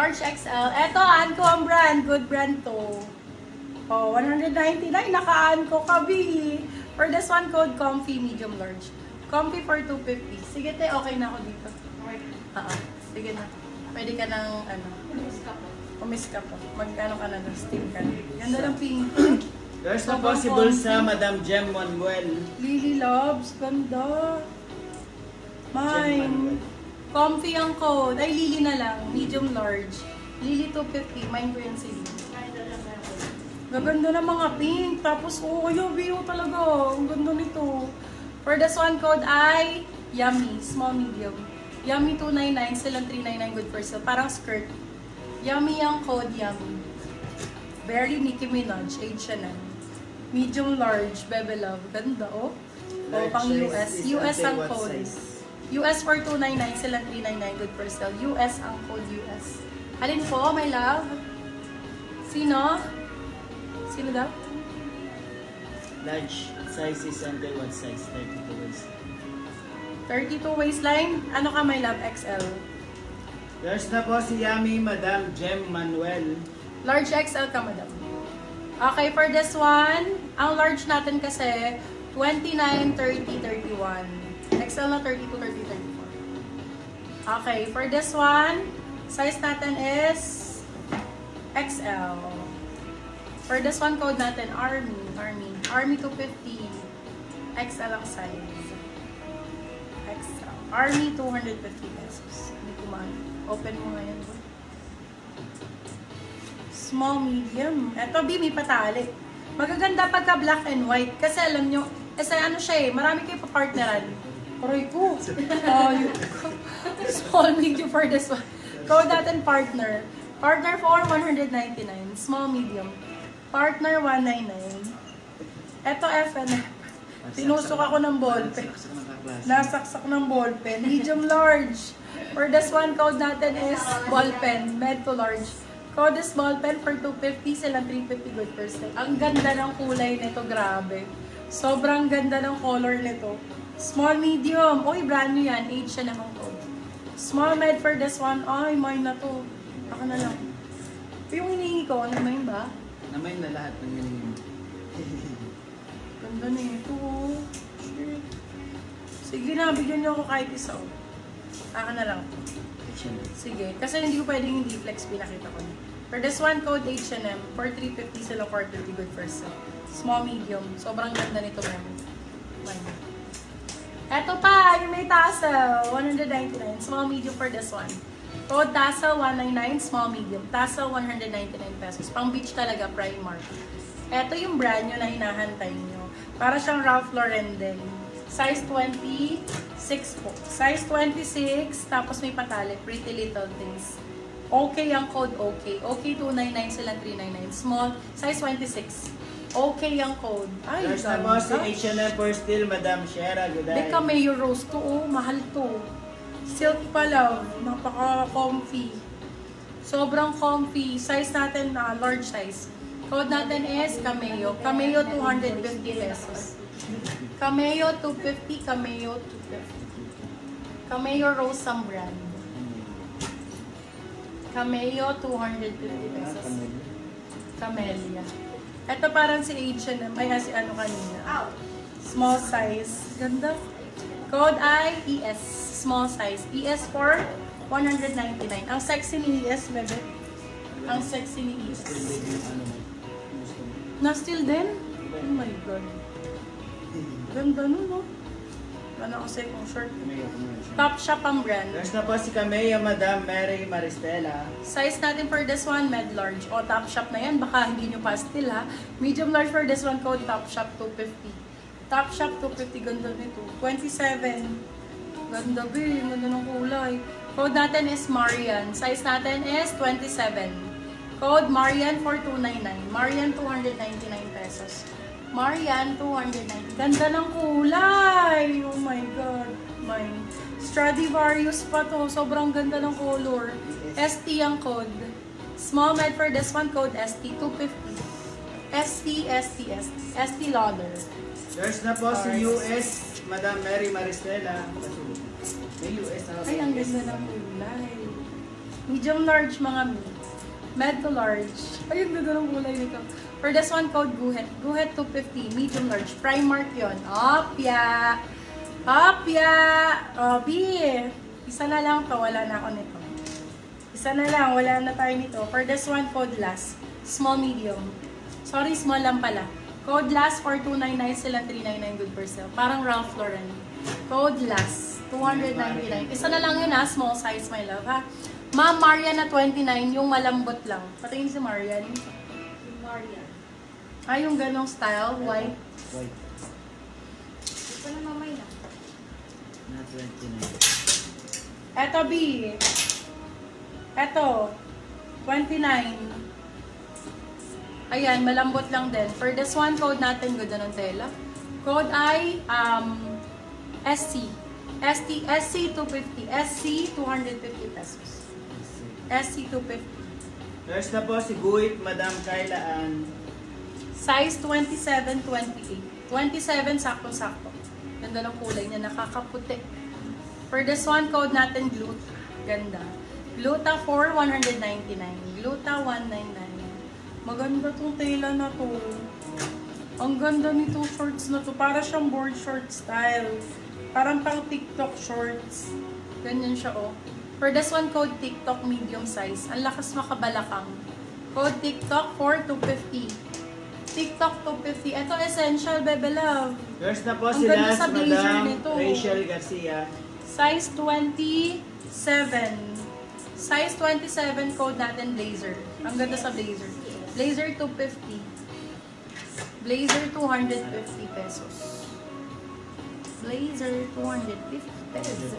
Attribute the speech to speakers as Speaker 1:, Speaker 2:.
Speaker 1: Large XL. Eto, Anko ang brand. Good brand to. Oh, 199. Naka-Anko kabi. For this one, code comfy, medium large. Comfy for 250. Sige, te, okay na ako dito. Sige na. Pwede ka ng, ano, umis ka po. Mag-ano ka na, steam ka na. Ganda ng pink.
Speaker 2: There's no possible sa Madam Jem Manuel.
Speaker 1: Lily Loves, ganda. Mine. Comfy ang code. Ay, Lily na lang. Medium large. Lily 250. Mine ko yan si Lily. Gaganda na mga pink. Tapos, oh, ayaw talaga. Ang ganda nito. For this one code ay Yummy. Small, medium. Yummy 299. Silang 399. Good for sale. Parang skirt. Yummy ang code. Yummy. Very Nicki Minaj. H&M. Medium large. Bebe Love. Ganda, oh. Oh, pang US. US ang code. US for 299, sila 399, good for sale. US ang code US. Alin po, my love? Sino? Sino daw?
Speaker 2: Large size is until what size? 32 waist.
Speaker 1: 32 waistline? Ano ka, my love? XL.
Speaker 2: There's na po si Yummy Madam Jem Manuel.
Speaker 1: Large XL ka, madam. Okay, for this one, ang large natin kasi, 29, 30, 31. XL na 32, 30, 34. Okay, for this one, size natin is XL. For this one, code natin, Army 250. XL ang size. XL. Army 250 pesos. Hindi ko man. Open mo ngayon. Small, medium. Eto, B, may patali. Magaganda pagka black and white. Kasi alam nyo, kasi ano siya eh, marami kayo pa-partneran. Aray ko. Small, medium for this one. Code natin partner. Partner for 199. Small, medium. Partner 199. Eto FNF. Tinusok ako ng ballpen. Nasaksak ng ballpen. Medium large. For this one, code natin is ballpen. Med to large. Code is ballpen for 250. Silang 350 good per se. Ang ganda ng kulay nito. Grabe. Sobrang ganda ng color nito. Small, medium. Uy, brand new yan. Age siya naman code. Small med for this one. Ay, mine na to. Ako na lang. Yung hinihingi ko, ano mine ba?
Speaker 2: Namayin na lahat ng ganyan.
Speaker 1: Ganda na ito. Shit. Sige na, bigyan niyo ako kahit isa. Ako na lang. Sige. Kasi hindi ko pwedeng hindi flex. Pinakita ko na. For this one, code H&M. For 350 sila, 450 good for sale. Small, medium. Sobrang ganda nito, mine. Eto pa, yung may tassel, 199. Small, medium for this one. Code tassel, 199. Small, medium. Tassel, 199 pesos. Pang beach talaga, Primark. Eto yung brand nyo na hinahantay nyo. Para siyang Ralph Lauren din. Size 26 po. Size 26, tapos may patali. Pretty Little Things. Okay ang code, okay. Okay, 299 silang 399. Small, size 26. Okay ang code. Ay,
Speaker 2: There's na po si H&M for still Madam Shera. Good day.
Speaker 1: Deka, Mayo Rose to. Oh, mahal to. Silk pa lang. Napaka-comfy. Sobrang comfy. Size natin, large size. Code natin is Cameo. Cameo 250 pesos. Cameo 250. Cameo 250. Cameo Rose ang brand. Cameo 250 pesos. Camellia. Ito parang si H&M. Ay, si ano kanina. Small size. Ganda. Code ay ES. Small size. ES for 199. Ang sexy ni ES, bebe. Ang sexy ni ES. Na still din? Oh my God. Ganda nun, no? Ano kasi kung short. Top shop ang brand.
Speaker 2: There's na po si Cameo Madam Mary Maristela.
Speaker 1: Size natin for this one, med large. O, top shop na yan. Baka hindi nyo pa still, ha. Medium large for this one, code top shop 250. Top shop 250. Ganda nito. 27. Ganda, be. Ganda ng kulay. Code natin is Marian. Size natin is 27. Code Marian for 299. Marian 299 pesos. Marian 290. Ganda ng kulay! Oh my God. Mine. Stradivarius pa to. Sobrang ganda ng color. ST ang code. Small med for this one, code ST 250. ST Lauder.
Speaker 2: There's na po si US Madam Mary Maristela. May US na.
Speaker 1: Ay, ang ganda ng kulay. Medium large mga mi. Med to large. Ay, yung ganda ng kulay nito. For this one, code Guhet. Guhet 250. Medium large. Primark yun. Opya! Opya! Obi! Isa na lang to. Wala na ako nito. Isa na lang. Wala na tayo nito. For this one, code last. Small, medium. Sorry, small lang pala. Code last for 299 sila 399 good for sale. Parang Ralph Lauren. Code last 299. Isa na lang yun ha, small size my love ha. Ma'am Marian na 29, yung malambot lang. Patingin si Marian.
Speaker 3: Yung Maria.
Speaker 1: Ah, yung ganong style, white.
Speaker 2: White.
Speaker 3: Ito na mamay na.
Speaker 2: Na 29.
Speaker 1: Eto B. Eto. 29. Ayan, malambot lang din. For this one, code natin, ganda ng tela. Code ay SC. SC 250. SC 250 pesos. SC 250.
Speaker 2: First na po si Guhit, Madam Kyla Ann.
Speaker 1: Size 27, 28. 27, sakto-sakto. Ganda ng kulay niya, nakakaputi. For this one, code natin, Glut. Ganda. Gluta 4, 199. Gluta 199. Maganda tong tela na to. Ang ganda nitong shorts na to. Para siyang board short style. Parang pang TikTok shorts. Ganyan siya, oh. For this one, code TikTok medium size. Ang lakas makabalakang. Code TikTok 4250. TikTok 250. Ito essential, bebe love.
Speaker 2: First na po
Speaker 1: Ang
Speaker 2: si
Speaker 1: ganda
Speaker 2: last,
Speaker 1: sa blazer
Speaker 2: Madam
Speaker 1: nito.
Speaker 2: Rachel Garcia.
Speaker 1: Size 27. Size 27, code natin blazer. Ang ganda sa blazer. Blazer 250. Blazer 250 pesos. Blazer 250 pesos.